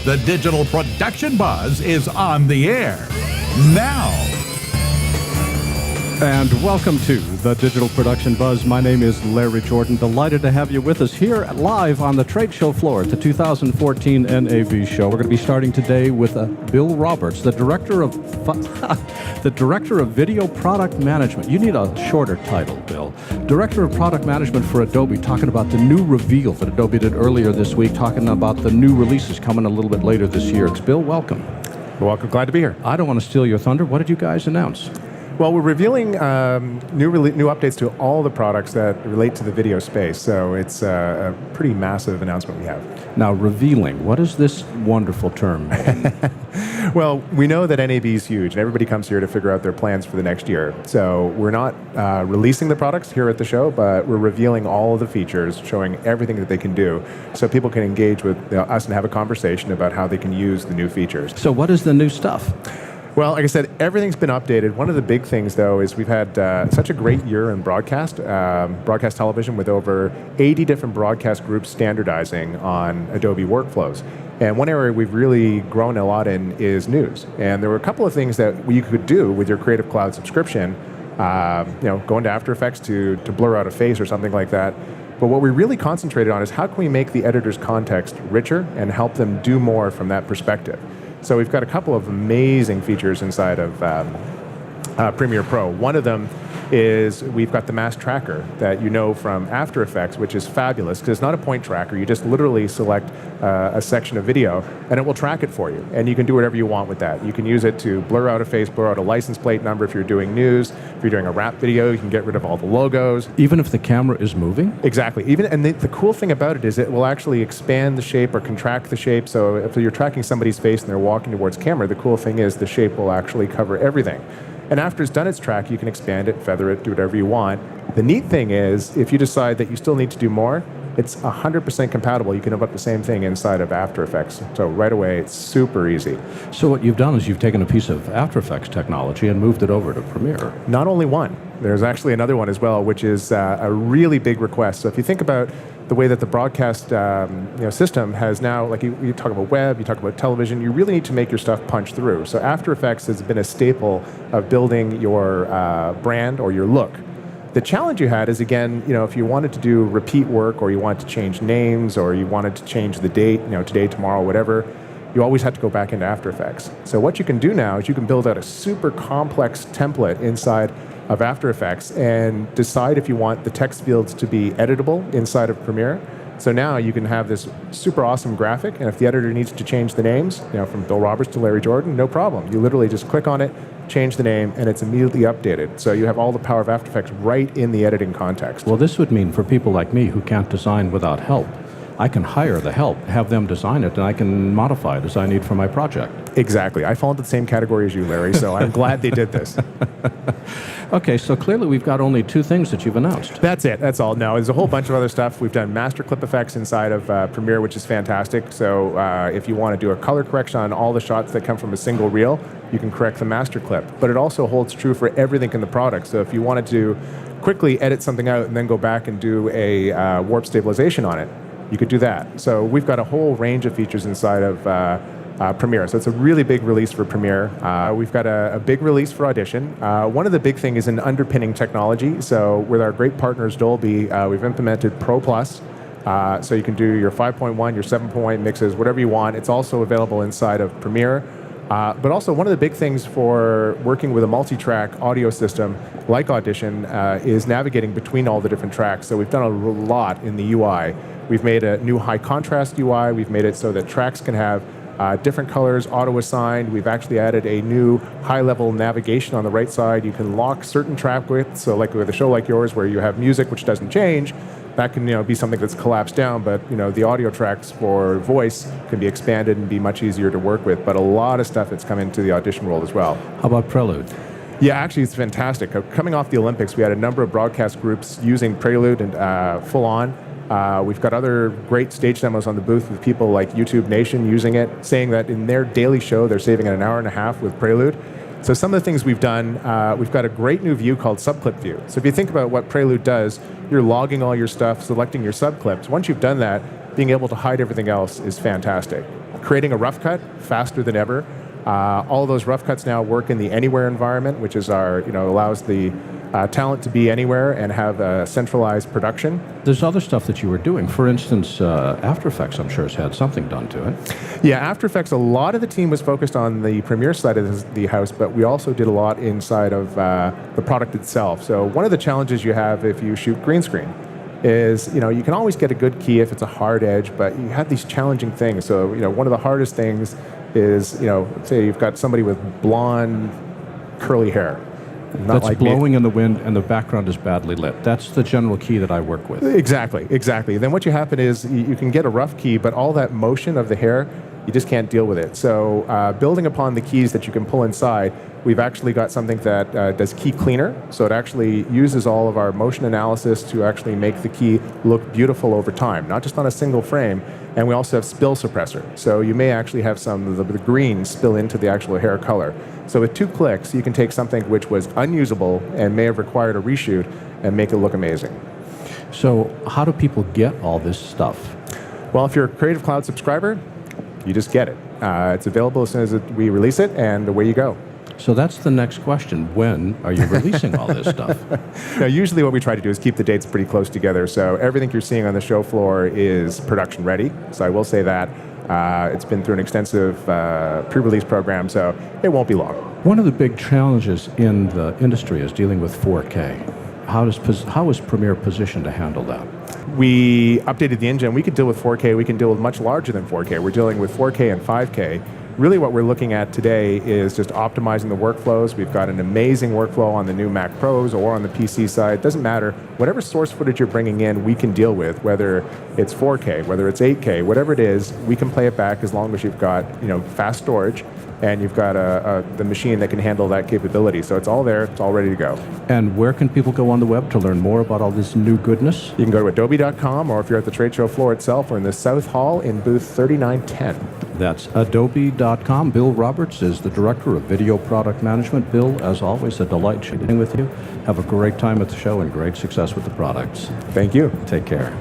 The digital production buzz is on the air now. And welcome to the Digital Production Buzz. My name is Larry Jordan. Delighted to have you with us here live on the trade show floor at the 2014 NAB show. We're going to be starting today with Bill Roberts, the director of Video Product Management. You need a shorter title, Bill. Director of Product Management for Adobe, talking about the new reveal that Adobe did earlier this week, talking about the new releases coming a little bit later this year. It's Bill, welcome. Welcome, glad to be here. I don't want to steal your thunder. What did you guys announce? Well, we're revealing new updates to all the products that relate to the video space, so it's a pretty massive announcement we have. Now, revealing, what is this wonderful term? Well, we know that NAB is huge, and everybody comes here to figure out their plans for the next year. So we're not releasing the products here at the show, but we're revealing all of the features, showing everything that they can do, so people can engage with us and have a conversation about how they can use the new features. So what is the new stuff? Well, like I said, everything's been updated. One of the big things, though, is we've had such a great year in broadcast television, with over 80 different broadcast groups standardizing on Adobe workflows. And one area we've really grown a lot in is news. And there were a couple of things that you could do with your Creative Cloud subscription, go into After Effects to blur out a face or something like that. But what we really concentrated on is how can we make the editor's context richer and help them do more from that perspective. So we've got a couple of amazing features inside of Premiere Pro. One of them is we've got the mass tracker that you know from After Effects, which is fabulous because it's not a point tracker. You just literally select a section of video and it will track it for you. And you can do whatever you want with that. You can use it to blur out a face, blur out a license plate number if you're doing news. If you're doing a rap video, you can get rid of all the logos. Even if the camera is moving? Exactly. And the cool thing about it is it will actually expand the shape or contract the shape. So if you're tracking somebody's face and they're walking towards camera, the cool thing is the shape will actually cover everything. And after it's done its track, you can expand it, feather it, do whatever you want. The neat thing is, if you decide that you still need to do more, it's 100% compatible. You can have up the same thing inside of After Effects. So right away, it's super easy. So what you've done is you've taken a piece of After Effects technology and moved it over to Premiere. Not only one. There's actually another one as well, which is a really big request. So if you think about the way that the broadcast system has now, like you talk about web, you talk about television, you really need to make your stuff punch through. So After Effects has been a staple of building your brand or your look. The challenge you had is, again, if you wanted to do repeat work or you wanted to change names or you wanted to change the date, today, tomorrow, whatever, you always had to go back into After Effects. So what you can do now is you can build out a super complex template inside of After Effects and decide if you want the text fields to be editable inside of Premiere. So now you can have this super awesome graphic, and if the editor needs to change the names, from Bill Roberts to Larry Jordan, no problem. You literally just click on it, change the name, and it's immediately updated. So you have all the power of After Effects right in the editing context. Well, this would mean for people like me who can't design without help, I can hire the help, have them design it, and I can modify it as I need for my project. Exactly. I fall into the same category as you, Larry, so I'm glad they did this. Okay, so clearly we've got only two things that you've announced. That's it. That's all. No, there's a whole bunch of other stuff. We've done master clip effects inside of Premiere, which is fantastic. So if you want to do a color correction on all the shots that come from a single reel, you can correct the master clip. But it also holds true for everything in the product. So if you wanted to quickly edit something out and then go back and do a warp stabilization on it, you could do that. So we've got a whole range of features inside of Premiere. So it's a really big release for Premiere. We've got a big release for Audition. One of the big things is an underpinning technology. So with our great partners Dolby, we've implemented Pro Plus. So you can do your 5.1, your 7.1 mixes, whatever you want. It's also available inside of Premiere. But also one of the big things for working with a multi-track audio system like Audition is navigating between all the different tracks. So we've done a lot in the UI. We've made a new high contrast UI. We've made it so that tracks can have different colors, auto-assigned. We've actually added a new high-level navigation on the right side. You can lock certain track widths. So like with a show like yours where you have music which doesn't change, that can be something that's collapsed down, but the audio tracks for voice can be expanded and be much easier to work with. But a lot of stuff that's come into the Audition world as well. How about Prelude? Yeah, actually it's fantastic. Coming off the Olympics, we had a number of broadcast groups using Prelude and full on. We've got other great stage demos on the booth with people like YouTube Nation using it, saying that in their daily show they're saving an hour and a half with Prelude. So some of the things we've done, we've got a great new view called Subclip View. So if you think about what Prelude does, you're logging all your stuff, selecting your subclips. Once you've done that, being able to hide everything else is fantastic. creating a rough cut faster than ever. All those rough cuts now work in the Anywhere environment, which is allows the talent to be anywhere and have a centralized production. There's other stuff that you were doing. For instance, After Effects, I'm sure, has had something done to it. Yeah, After Effects, a lot of the team was focused on the Premiere side of the house, but we also did a lot inside of the product itself. So one of the challenges you have if you shoot green screen is, you can always get a good key if it's a hard edge, but you have these challenging things. So, one of the hardest things is, say you've got somebody with blonde, curly hair. That's like blowing in the wind and the background is badly lit. That's the general key that I work with. Exactly. Then what you happen is you can get a rough key, but all that motion of the hair, you just can't deal with it. So building upon the keys that you can pull inside, we've actually got something that does key cleaner. So it actually uses all of our motion analysis to actually make the key look beautiful over time, not just on a single frame. And we also have spill suppressor. So you may actually have some of the green spill into the actual hair color. So with 2 clicks, you can take something which was unusable and may have required a reshoot and make it look amazing. So how do people get all this stuff? Well, if you're a Creative Cloud subscriber, you just get it. It's available as soon as we release it, and away you go. So that's the next question. When are you releasing all this stuff? Now, usually what we try to do is keep the dates pretty close together. So everything you're seeing on the show floor is production ready. So I will say that. It's been through an extensive pre-release program, so it won't be long. One of the big challenges in the industry is dealing with 4K. How is Premiere positioned to handle that? We updated the engine. We could deal with 4K. We can deal with much larger than 4K. We're dealing with 4K and 5K. Really what we're looking at today is just optimizing the workflows. We've got an amazing workflow on the new Mac Pros or on the PC side. Doesn't matter. Whatever source footage you're bringing in, we can deal with, whether it's 4K, whether it's 8K, whatever it is, we can play it back as long as you've got fast storage and you've got the machine that can handle that capability. So it's all there. It's all ready to go. And where can people go on the web to learn more about all this new goodness? You can go to adobe.com, or if you're at the trade show floor itself, we're in the South Hall in booth 3910. That's adobe.com. Bill Roberts is the Director of Video Product Management. Bill, as always, a delight chatting with you. Have a great time at the show and great success with the products. Thank you. Take care.